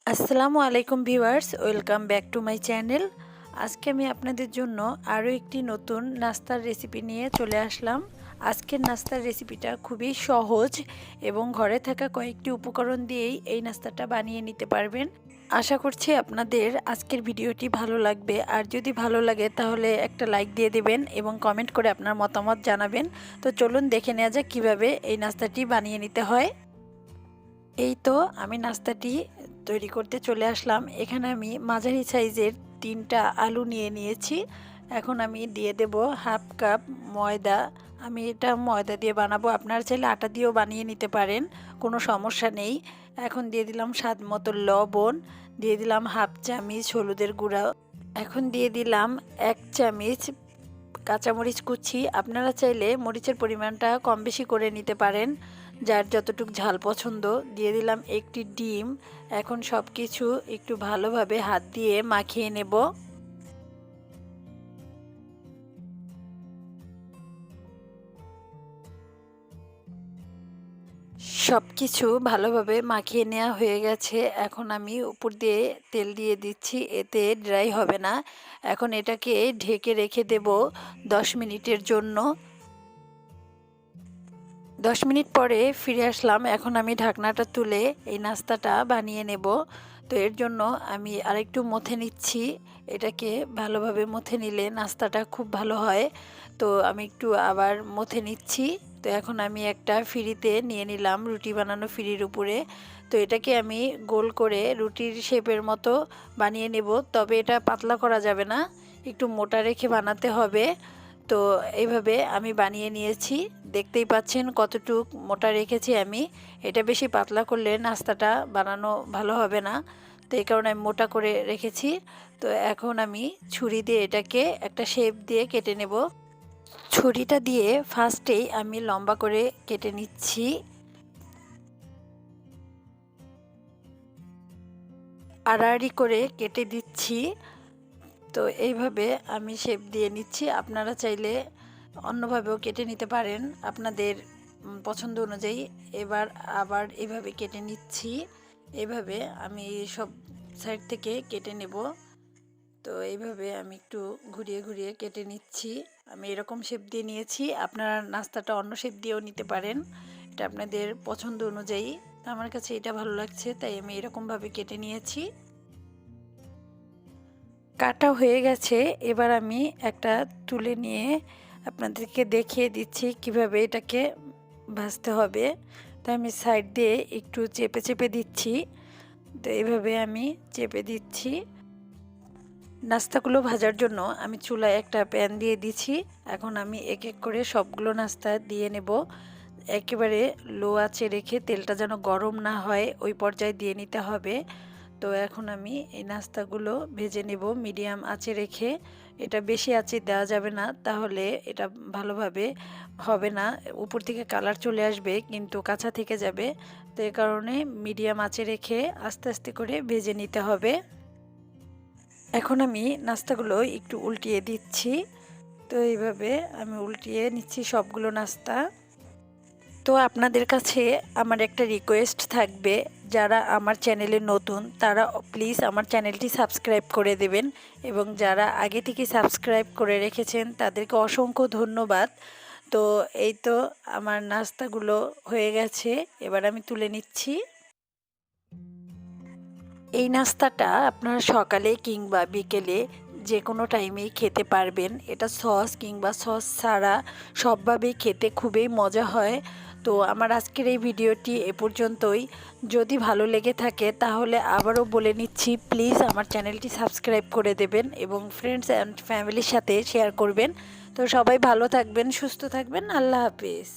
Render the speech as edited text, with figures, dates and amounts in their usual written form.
আসসালামু আলাইকুম viewers, welcome back to my channel. আজকে আমি আপনাদের জন্য আরও একটি নতুন নাস্তার রেসিপি নিয়ে চলে আসলাম। আজকের নাস্তার রেসিপিটা খুবই সহজ এবং ঘরে থাকা কয়েকটি উপকরণ দিয়েই এই নাস্তাটা বানিয়ে নিতে পারবেন। আশা করছি আপনাদের আজকের ভিডিওটি ভালো লাগবে, আর যদি ভালো লাগে তাহলে একটা লাইক দিয়ে দেবেন এবং কমেন্ট করে আপনার মতামত জানাবেন। তো চলুন দেখে নেওয়া যাক কীভাবে এই নাস্তাটি বানিয়ে নিতে হয়। এই তো আমি নাস্তাটি তৈরি করতে চলে আসলাম। এখানে আমি মাঝারি সাইজের 3টা আলু নিয়ে নিয়েছি। এখন আমি দিয়ে দেব হাফ কাপ ময়দা। আমি এটা ময়দা দিয়ে বানাবো, আপনারা চাইলে আটা দিয়েও বানিয়ে নিতে পারেন, কোনো সমস্যা নেই। এখন দিয়ে দিলাম স্বাদ মতো লবণ, দিয়ে দিলাম হাফ চামচ হলুদের গুঁড়া, এখন দিয়ে দিলাম 1 চামচ কাঁচামরিচ কুচি। আপনারা চাইলে মরিচের পরিমাণটা কম বেশি করে নিতে পারেন, যার যতটুকু ঝাল পছন্দ। দিয়ে দিলাম একটি ডিম। এখন সব কিছু একটু ভালোভাবে হাত দিয়ে মাখিয়ে নেব। সব কিছু ভালোভাবে মাখিয়ে নেওয়া হয়ে গেছে। এখন আমি উপর দিয়ে তেল দিয়ে দিচ্ছি, এতে ড্রাই হবে না। এখন এটাকে ঢেকে রেখে দেব 10 মিনিটের জন্য। 10 মিনিট পরে ফিরে আসলাম। এখন আমি ঢাকনাটা তুলে এই নাস্তাটা বানিয়ে নেব। তো এর জন্য আমি আরেকটু মথে নিচ্ছি। এটাকে ভালোভাবে মথে নিলে নাস্তাটা খুব ভালো হয়। তো আমি একটু আবার মথে নিচ্ছি। তো এখন আমি একটা ফিরিতে নিয়ে নিলাম, রুটি বানানো ফিরির উপরে। তো এটাকে আমি গোল করে রুটির শেপের মতো বানিয়ে নেব, তবে এটা পাতলা করা যাবে না, একটু মোটা রেখে বানাতে হবে। তো এইভাবে আমি বানিয়ে নিয়েছি, দেখতেই পাচ্ছেন কতটুক মোটা রেখেছি আমি। এটা বেশি পাতলা করলে নাস্তাটা বানানো ভালো হবে না, তো এই কারণে আমি মোটা করে রেখেছি। তো এখন আমি ছুরি দিয়ে এটাকে একটা শেপ দিয়ে কেটে নেব। ছুরিটা দিয়ে ফার্স্টেই আমি লম্বা করে কেটে নিচ্ছি, আড়াআড়ি করে কেটে দিচ্ছি। তো এইভাবে আমি শেপ দিয়ে নিচ্ছি। আপনারা চাইলে অন্যভাবেও কেটে নিতে পারেন আপনাদের পছন্দ অনুযায়ী। এবার আবার এভাবে কেটে নিচ্ছি। এভাবে আমি সব সাইড থেকে কেটে নেব। তো এইভাবে আমি একটু ঘুরিয়ে ঘুরিয়ে কেটে নিচ্ছি। আমি এরকম শেপ দিয়ে নিয়েছি, আপনারা নাস্তাটা অন্য শেপ দিয়েও নিতে পারেন, এটা আপনাদের পছন্দ অনুযায়ী। আমার কাছে এটা ভালো লাগছে, তাই আমি এরকমভাবে কেটে নিয়েছি। কাটা হয়ে গেছে। এবার আমি একটা তুলে নিয়ে আপনাদেরকে দেখিয়ে দিচ্ছি কিভাবে এটাকে ভাজতে হবে। তো আমি সাইড দিয়ে একটু চেপে চেপে দিচ্ছি। তো এইভাবে আমি চেপে দিচ্ছি। নাস্তাগুলো ভাজার জন্য আমি চুলায় একটা প্যান দিয়ে দিচ্ছি। এখন আমি এক এক করে সবগুলো নাস্তা দিয়ে নেব। একেবারে লো আঁচে রেখে, তেলটা যেন গরম না হয় ওই পর্যায়ে দিয়ে নিতে হবে। তো এখন আমি এই নাস্তাগুলো ভেজে নেব মিডিয়াম আঁচে রেখে। এটা বেশি আঁচে দেওয়া যাবে না, তাহলে এটা ভালোভাবে হবে না, উপর থেকে কালার চলে আসবে কিন্তু কাঁচা থেকে যাবে। তো এই কারণে মিডিয়াম আঁচে রেখে আস্তে আস্তে করে ভেজে নিতে হবে। এখন আমি নাস্তাগুলো একটু উল্টিয়ে দিচ্ছি। তো এইভাবে আমি উল্টিয়ে নিচ্ছি সবগুলো নাস্তা। তো আপনাদের কাছে আমার একটা রিকোয়েস্ট থাকবে, যারা আমার চ্যানেলে নতুন তারা প্লিজ আমার চ্যানেলটি সাবস্ক্রাইব করে দেবেন, এবং যারা আগে থেকে সাবস্ক্রাইব করে রেখেছেন তাদেরকে অসংখ্য ধন্যবাদ। তো এই তো আমার নাস্তাগুলো হয়ে গেছে, এবার আমি তুলে নিচ্ছি। এই নাস্তাটা আপনারা সকালে কিংবা বিকেলে যে কোনো টাইমেই খেতে পারবেন। এটা সস কিংবা সস ছাড়া সবভাবেই খেতে খুবই মজা হয়। তো আমার আজকের এই ভিডিওটি এ পর্যন্তই। যদি ভালো লেগে থাকে তাহলে আবারও বলে নিচ্ছি, প্লিজ আমার চ্যানেলটি সাবস্ক্রাইব করে দেবেন এবং ফ্রেন্ডস অ্যান্ড ফ্যামিলির সাথে শেয়ার করবেন। তো সবাই ভালো থাকবেন, সুস্থ থাকবেন। আল্লাহ হাফিজ।